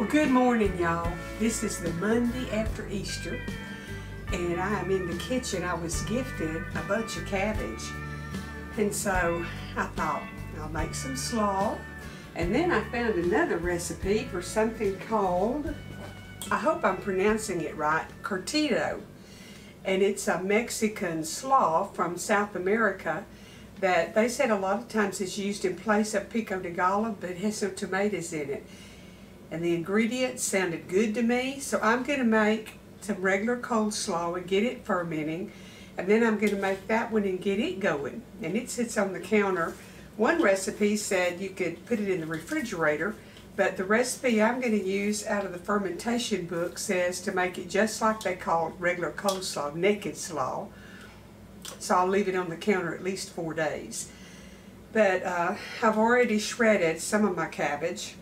Well, good morning, y'all. This is the Monday after Easter, and I am in the kitchen. I was gifted a bunch of cabbage, and so I thought I'll make some slaw. And then I found another recipe for something called, I hope I'm pronouncing it right, Curtido. And it's a Mexican slaw from South America that they said a lot of times is used in place of pico de gallo, but it has some tomatoes in it. And the ingredients sounded good to me, so I'm going to make some regular coleslaw and get it fermenting. And then I'm going to make that one and get it going. And it sits on the counter. One recipe said you could put it in the refrigerator, but the recipe I'm going to use out of the fermentation book says to make it just like they call it regular coleslaw, naked slaw. So I'll leave it on the counter at least 4 days. But I've already shredded some of my cabbage.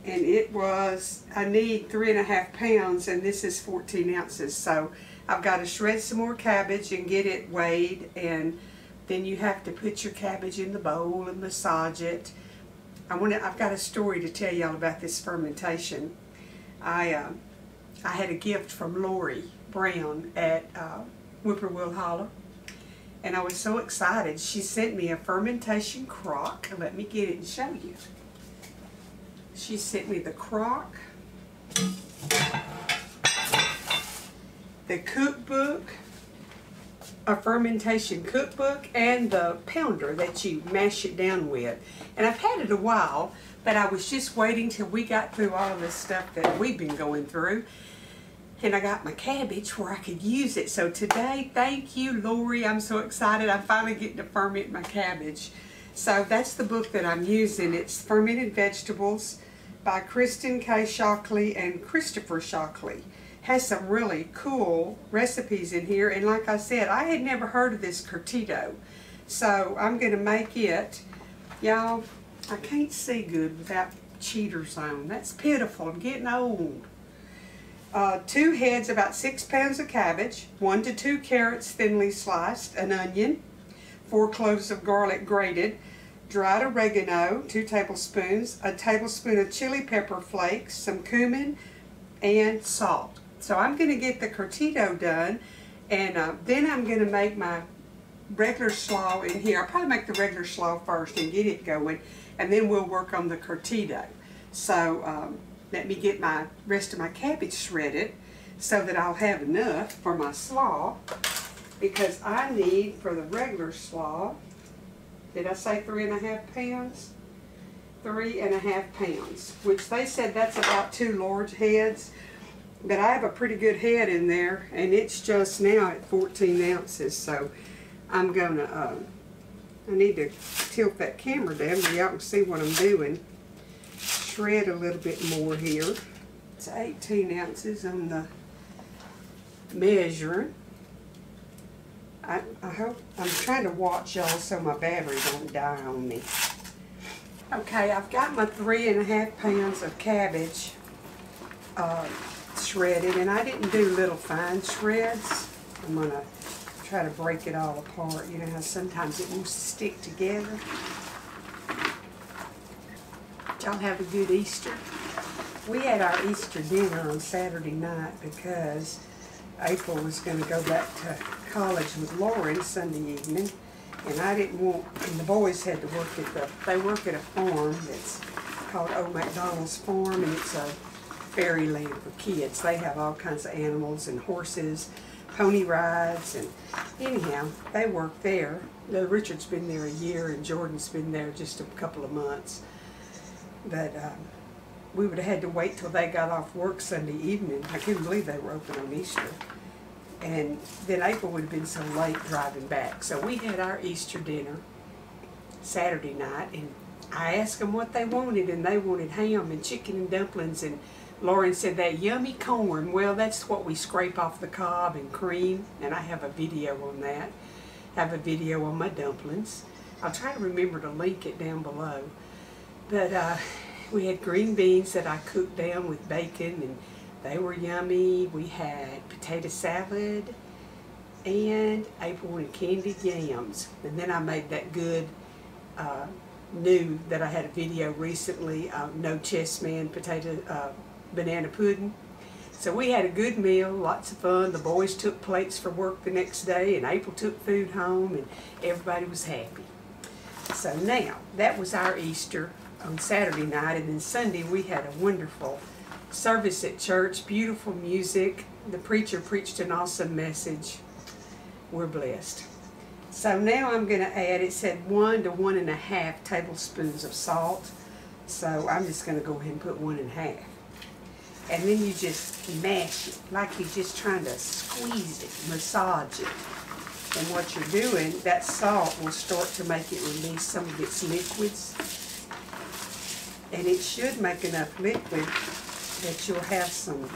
And it was, I need 3.5 pounds, and this is 14 ounces. So I've got to shred some more cabbage and get it weighed, and then you have to put your cabbage in the bowl and massage it. I've got a story to tell y'all about this fermentation. I had a gift from Lori Brown at Whippoorwill Holler, and I was so excited. She sent me a fermentation crock. Let me get it and show you. She sent me the crock, the cookbook, a fermentation cookbook, and the pounder that you mash it down with. And I've had it a while, but I was just waiting till we got through all of this stuff that we've been going through. And I got my cabbage where I could use it. So today, thank you, Lori. I'm so excited. I'm finally getting to ferment my cabbage. So that's the book that I'm using. It's Fermented Vegetables by Kristen K. Shockley and Christopher Shockley. Has some really cool recipes in here, and like I said, I had never heard of this Curtido, so I'm going to make it. Y'all, I can't see good without cheaters on. That's pitiful. I'm getting old. 2 heads, about 6 pounds of cabbage, 1 to 2 carrots thinly sliced, an onion, 4 cloves of garlic grated, dried oregano, 2 tablespoons, a tablespoon of chili pepper flakes, some cumin, and salt. So I'm going to get the Curtido done, and then I'm going to make my regular slaw in here. I'll probably make the regular slaw first and get it going, and then we'll work on the Curtido. So let me get my rest of my cabbage shredded so that I'll have enough for my slaw, because I need for the regular slaw, did I say 3.5 pounds? 3.5 pounds, which they said that's about 2 large heads. But I have a pretty good head in there, and it's just now at 14 ounces. So I'm gonna, I need to tilt that camera down so y'all can see what I'm doing. Shred a little bit more here. It's 18 ounces on the measuring. I hope, I'm trying to watch y'all so my battery don't die on me. Okay, I've got my 3.5 pounds of cabbage shredded, and I didn't do little fine shreds. I'm going to try to break it all apart. You know how sometimes it wants to stick together. Y'all have a good Easter. We had our Easter dinner on Saturday night because April was going to go back to college with Lauren Sunday evening, and I didn't want, and the boys had to work at they work at a farm that's called Old MacDonald's Farm, and it's a fairyland for kids. They have all kinds of animals and horses, pony rides, and anyhow, they work there. Richard's been there a year, and Jordan's been there just a couple of months. But we would have had to wait till they got off work Sunday evening. I couldn't believe they were open on Easter. And then April would have been so late driving back. So we had our Easter dinner Saturday night, and I asked them what they wanted, and they wanted ham and chicken and dumplings, and Lauren said that yummy corn. Well, that's what we scrape off the cob and cream, and I have a video on that. I have a video on my dumplings. I'll try to remember to link it down below. But we had green beans that I cooked down with bacon, and they were yummy. We had potato salad, and April wanted candied yams. And then I made that good knew that I had a video recently of no chessman banana pudding. So we had a good meal, lots of fun. The boys took plates for work the next day, and April took food home, and everybody was happy. So now, that was our Easter on Saturday night, and then Sunday we had a wonderful service at church, beautiful music. The preacher preached an awesome message. We're blessed. So now I'm going to add, it said 1 to 1.5 tablespoons of salt. So I'm just going to go ahead and put 1.5. And then you just mash it, like you're just trying to squeeze it, massage it. And what you're doing, that salt will start to make it release some of its liquids. And it should make enough liquid that you'll have some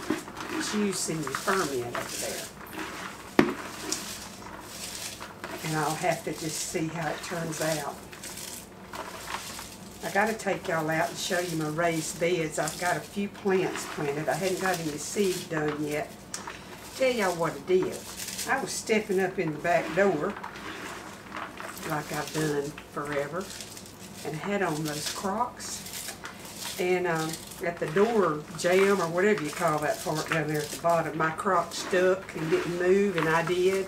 juice in your ferment over there. And I'll have to just see how it turns out. I got to take y'all out and show you my raised beds. I've got a few plants planted. I hadn't got any seed done yet. Tell y'all what I did. I was stepping up in the back door, like I've done forever, and had on those Crocs. And at the door jamb, or whatever you call that part down there at the bottom, my Croc stuck and didn't move, and I did.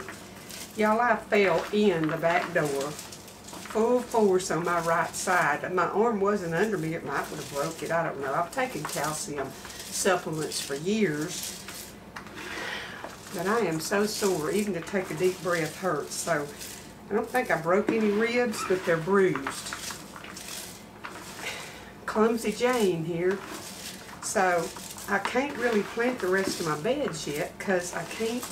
Y'all, I fell in the back door, full force on my right side. My arm wasn't under me. It might would have broke it. I don't know. I've taken calcium supplements for years, but I am so sore. Even to take a deep breath hurts. So I don't think I broke any ribs, but they're bruised. Clumsy Jane here. So I can't really plant the rest of my beds yet because I can't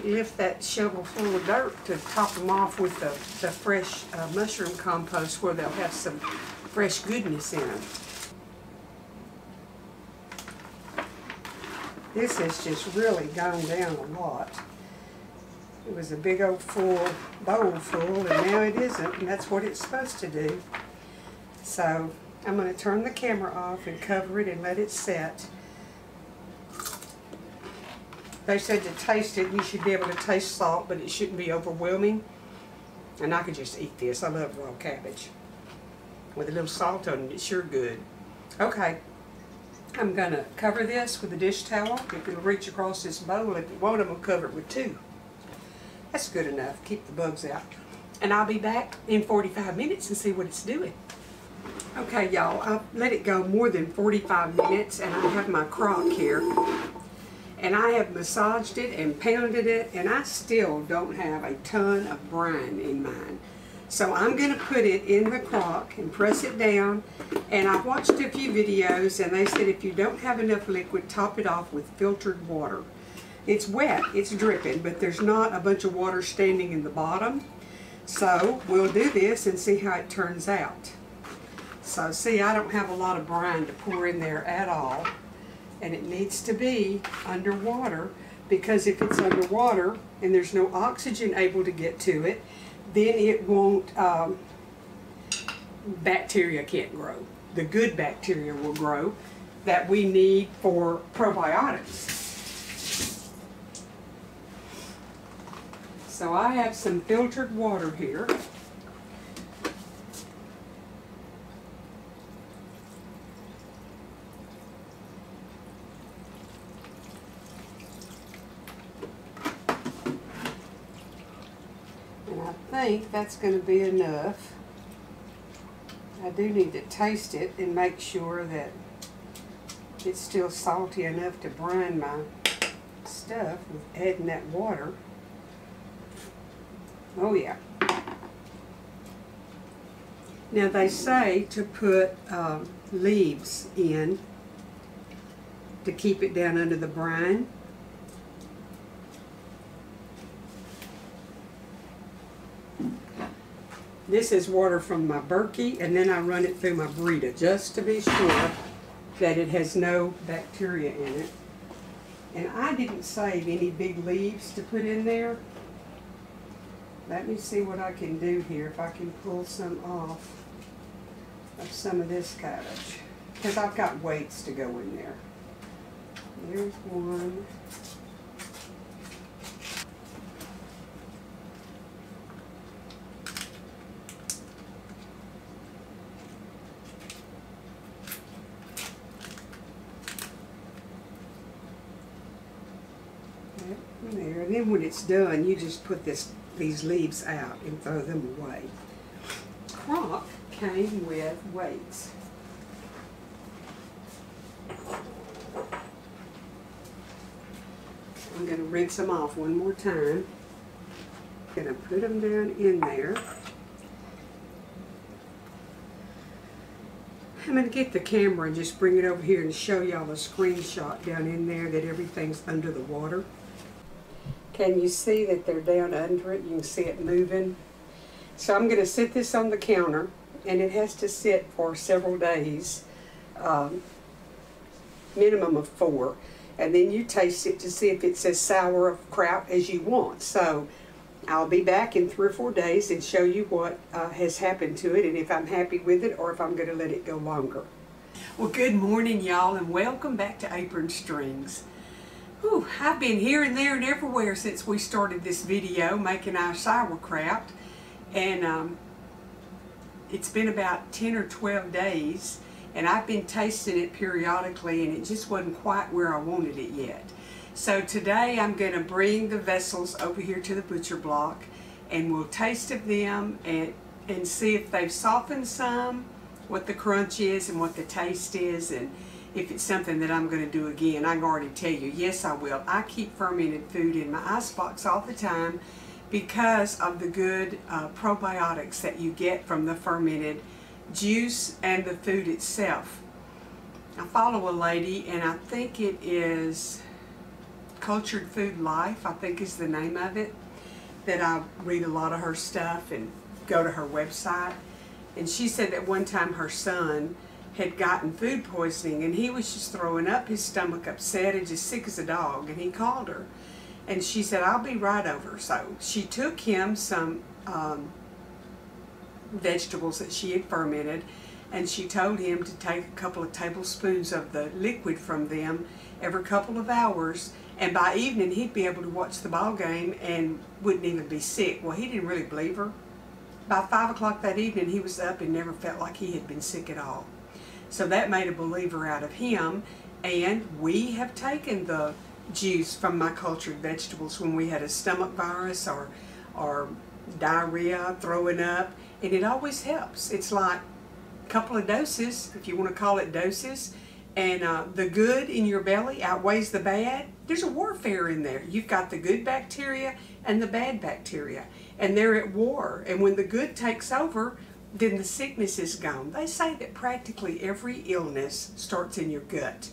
lift that shovel full of dirt to top them off with the fresh mushroom compost where they'll have some fresh goodness in them. This has just really gone down a lot. It was a big old full bowl full, and now it isn't, and that's what it's supposed to do. So I'm going to turn the camera off and cover it and let it set. They said to taste it, you should be able to taste salt, but it shouldn't be overwhelming. And I could just eat this. I love raw cabbage. With a little salt on it, it's sure good. Okay, I'm going to cover this with a dish towel. If it'll reach across this bowl, if it won't, I'm going to cover it with 2. That's good enough. Keep the bugs out. And I'll be back in 45 minutes and see what it's doing. Okay, y'all, I've let it go more than 45 minutes, and I have my crock here. And I have massaged it and pounded it, and I still don't have a ton of brine in mine. So I'm going to put it in the crock and press it down. And I've watched a few videos, and they said if you don't have enough liquid, top it off with filtered water. It's wet, it's dripping, but there's not a bunch of water standing in the bottom. So we'll do this and see how it turns out. So see, I don't have a lot of brine to pour in there at all. And it needs to be underwater, because if it's underwater and there's no oxygen able to get to it, then it won't, bacteria can't grow. The good bacteria will grow that we need for probiotics. So I have some filtered water here. I think that's going to be enough. I do need to taste it and make sure that it's still salty enough to brine my stuff with adding that water. Oh yeah. Now they say to put leaves in to keep it down under the brine. This is water from my Berkey, and then I run it through my Brita just to be sure that it has no bacteria in it. And I didn't save any big leaves to put in there. Let me see what I can do here, if I can pull some off of some of this cabbage, because I've got weights to go in there. There's one. And then when it's done, you just put these leaves out and throw them away. Crock came with weights. I'm going to rinse them off one more time. I'm going to put them down in there. I'm going to get the camera and just bring it over here and show y'all a screenshot down in there that everything's under the water. Can you see that they're down under it? You can see it moving. So I'm going to sit this on the counter, and it has to sit for several days, minimum of 4. And then you taste it to see if it's as sauerkraut as you want. So I'll be back in 3 or 4 days and show you what has happened to it and if I'm happy with it or if I'm going to let it go longer. Well, good morning, y'all, and welcome back to Apron Strings. Whew, I've been here and there and everywhere since we started this video making our sauerkraut. And it's been about 10 or 12 days. And I've been tasting it periodically, and it just wasn't quite where I wanted it yet. So today I'm going to bring the vessels over here to the butcher block, and we'll taste of them and see if they've softened some, what the crunch is and what the taste is, and if it's something that I'm going to do again. I can already tell you, yes, I will. I keep fermented food in my icebox all the time because of the good probiotics that you get from the fermented juice and the food itself. I follow a lady, and I think it is Cultured Food Life, I think is the name of it, that I read a lot of her stuff and go to her website. And she said that one time her son had gotten food poisoning, and he was just throwing up, his stomach upset and just sick as a dog, and he called her. And she said, I'll be right over. So she took him some vegetables that she had fermented, and she told him to take a couple of tablespoons of the liquid from them every couple of hours, and by evening he'd be able to watch the ball game and wouldn't even be sick. Well, he didn't really believe her. By 5 o'clock that evening he was up and never felt like he had been sick at all. So that made a believer out of him. And we have taken the juice from my cultured vegetables when we had a stomach virus or diarrhea, throwing up, and it always helps. It's like a couple of doses, if you want to call it doses, and the good in your belly outweighs the bad. There's a warfare in there. You've got the good bacteria and the bad bacteria, and they're at war, and when the good takes over, then the sickness is gone. They say that practically every illness starts in your gut.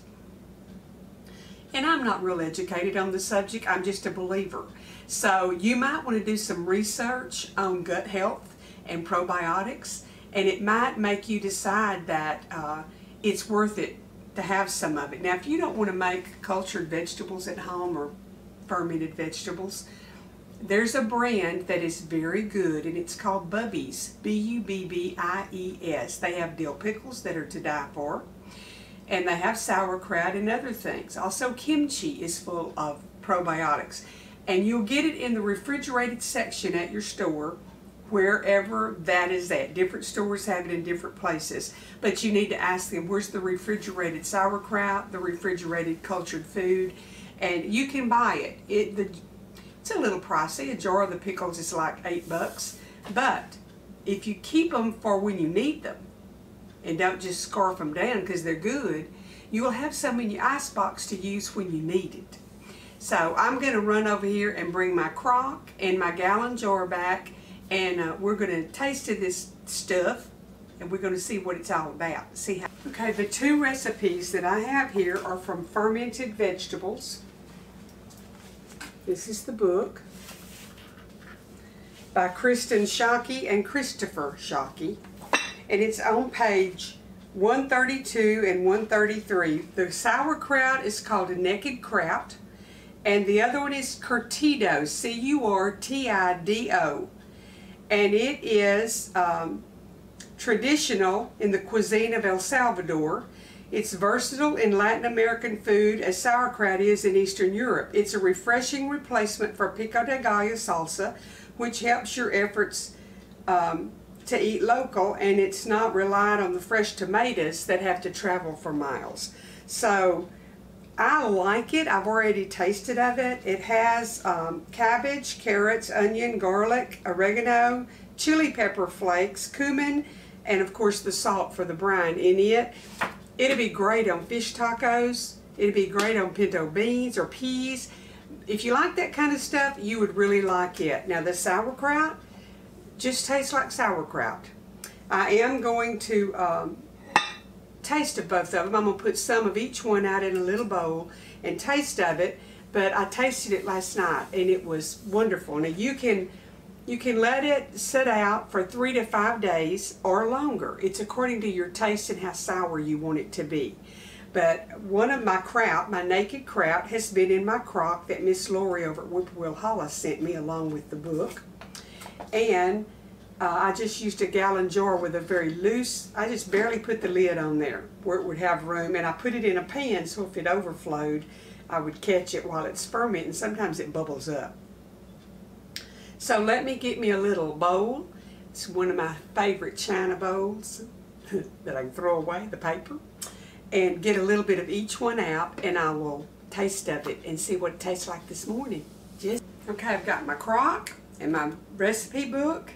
And I'm not real educated on the subject, I'm just a believer. So you might want to do some research on gut health and probiotics, and it might make you decide that it's worth it to have some of it. Now, if you don't want to make cultured vegetables at home or fermented vegetables, there's a brand that is very good, and it's called Bubbies, B-U-B-B-I-E-S. They have dill pickles that are to die for, and they have sauerkraut and other things. Also, kimchi is full of probiotics, and you'll get it in the refrigerated section at your store, wherever that is at. Different stores have it in different places, but you need to ask them, where's the refrigerated sauerkraut, the refrigerated cultured food, and you can buy it. It's a little pricey. A jar of the pickles is like $8, but if you keep them for when you need them and don't just scarf them down because they're good, you will have some in your icebox to use when you need it. So I'm going to run over here and bring my crock and my gallon jar back, and we're going to taste of this stuff, and we're going to see what it's all about. See how. Okay, the 2 recipes that I have here are from Fermented Vegetables. This is the book by Kristen Shockey and Christopher Shockey, and it's on page 132 and 133. The sauerkraut is called a naked kraut, and the other one is Curtido, C-U-R-T-I-D-O. And it is traditional in the cuisine of El Salvador. It's versatile in Latin American food as sauerkraut is in Eastern Europe. It's a refreshing replacement for pico de gallo salsa, which helps your efforts to eat local, and it's not reliant on the fresh tomatoes that have to travel for miles. So I like it. I've already tasted of it. It has cabbage, carrots, onion, garlic, oregano, chili pepper flakes, cumin, and of course the salt for the brine in it. It'd be great on fish tacos. It'd be great on pinto beans or peas. If you like that kind of stuff, you would really like it. Now the sauerkraut just tastes like sauerkraut. I am going to taste of both of them. I'm going to put some of each one out in a little bowl and taste of it, but I tasted it last night and it was wonderful. Now you can let it sit out for 3 to 5 days or longer. It's according to your taste and how sour you want it to be. But one of my kraut, my naked kraut, has been in my crock that Miss Lori over at Whippoorwill Hollis sent me along with the book. And I just used a gallon jar with a very loose, I just barely put the lid on there where it would have room, and I put it in a pan so if it overflowed I would catch it while it's fermenting. Sometimes it bubbles up. So let me get me a little bowl. It's one of my favorite china bowls that I can throw away, the paper, and get a little bit of each one out, and I will taste of it and see what it tastes like this morning. Okay, I've got my crock and my recipe book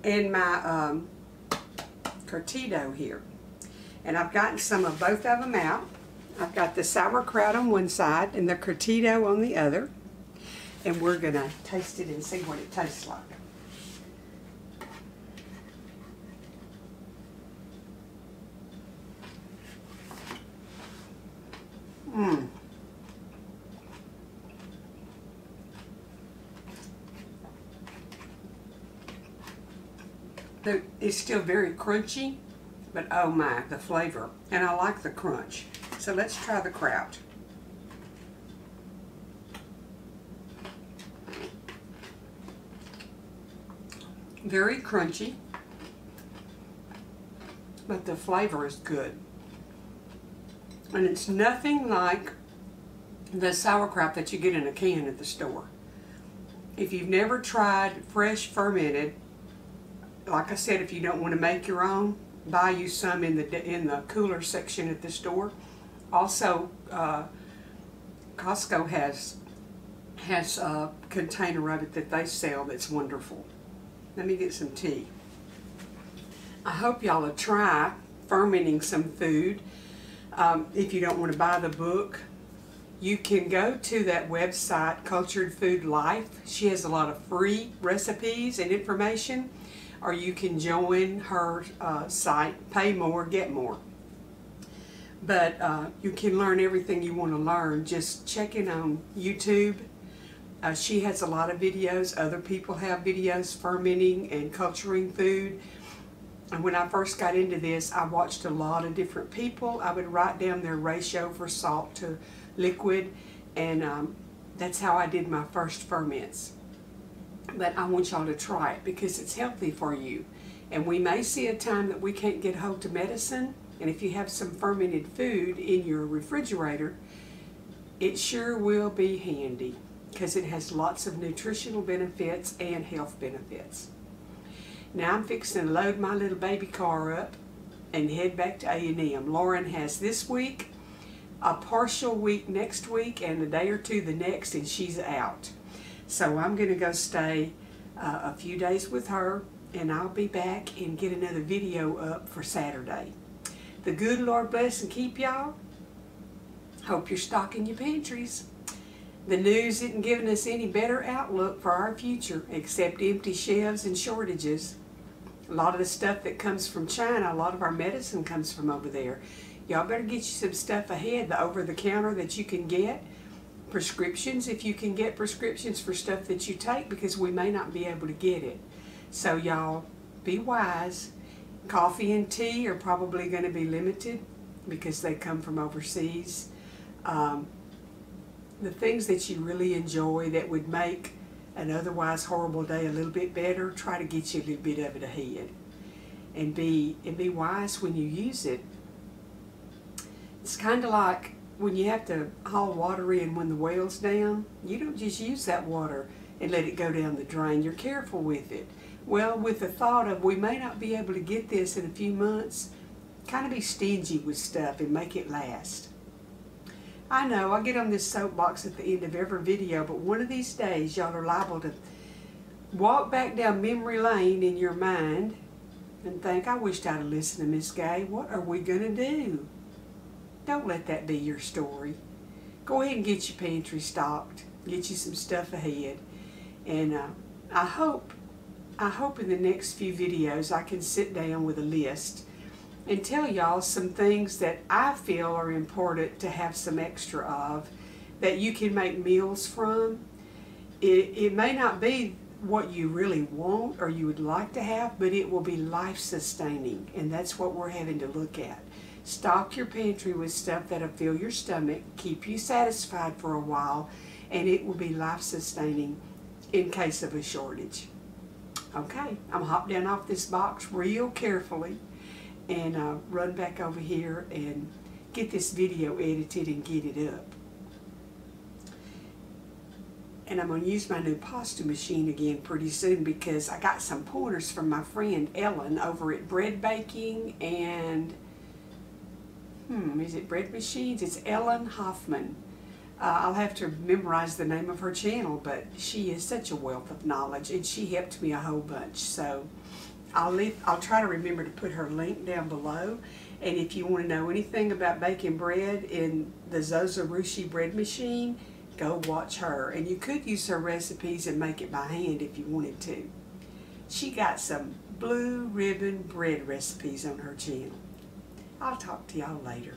and my Curtido here. And I've gotten some of both of them out. I've got the sauerkraut on one side and the Curtido on the other. And we're going to taste it and see what it tastes like. It's still very crunchy, but oh my, the flavor. And I like the crunch. So let's try the kraut. Very crunchy, but the flavor is good. And it's nothing like the sauerkraut that you get in a can at the store. If you've never tried fresh fermented, like I said, if you don't want to make your own, buy you some in the cooler section at the store. Also, Costco has a container of it that they sell that's wonderful. Let me get some tea. I hope y'all will try fermenting some food. If you don't want to buy the book, you can go to that website, Cultured Food Life. She has a lot of free recipes and information. Or you can join her site, pay more, get more. But you can learn everything you want to learn just checking on YouTube. She has a lot of videos. Other people have videos fermenting and culturing food. And when I first got into this, I watched a lot of different people. I would write down their ratio for salt to liquid, and that's how I did my first ferments. But I want y'all to try it because it's healthy for you. And we may see a time that we can't get hold of medicine, and if you have some fermented food in your refrigerator, it sure will be handy because it has lots of nutritional benefits and health benefits. Now I'm fixing to load my little baby car up and head back to A&M. Lauren has this week, a partial week next week, and a day or two the next, and she's out. So I'm going to go stay a few days with her, and I'll be back and get another video up for Saturday. The good Lord bless and keep y'all. Hope you're stocking your pantries. The news isn't giving us any better outlook for our future except empty shelves and shortages. A lot of the stuff that comes from China, a lot of our medicine comes from over there. Y'all better get you some stuff ahead, the over-the-counter that you can get. Prescriptions, if you can get prescriptions for stuff that you take, because we may not be able to get it. So y'all be wise. Coffee and tea are probably going to be limited because they come from overseas. The things that you really enjoy that would make an otherwise horrible day a little bit better, try to get you a little bit of it ahead. And be wise when you use it. It's kind of like when you have to haul water in when the well's down. You don't just use that water and let it go down the drain. You're careful with it. Well, with the thought of we may not be able to get this in a few months, kind of be stingy with stuff and make it last. I know, I get on this soapbox at the end of every video, but one of these days y'all are liable to walk back down memory lane in your mind and think, I wished I'd have listened to Miss Gay. What are we going to do? Don't let that be your story. Go ahead and get your pantry stocked. Get you some stuff ahead. And I hope in the next few videos I can sit down with a list and tell y'all some things that I feel are important to have some extra of that you can make meals from. It may not be what you really want or you would like to have, but it will be life-sustaining, and that's what we're having to look at. Stock your pantry with stuff that'll fill your stomach, keep you satisfied for a while, and it will be life-sustaining in case of a shortage. Okay, I'm hop down off this box real carefully and run back over here and get this video edited and get it up. And I'm going to use my new pasta machine again pretty soon because I got some pointers from my friend Ellen over at Bread Baking and, is it Bread Machines? It's Ellen Hoffman. I'll have to memorize the name of her channel, but she is such a wealth of knowledge and she helped me a whole bunch. So I'll try to remember to put her link down below. And if you want to know anything about baking bread in the Zozarushi bread machine, go watch her. And you could use her recipes and make it by hand if you wanted to. She got some blue ribbon bread recipes on her channel. I'll talk to y'all later.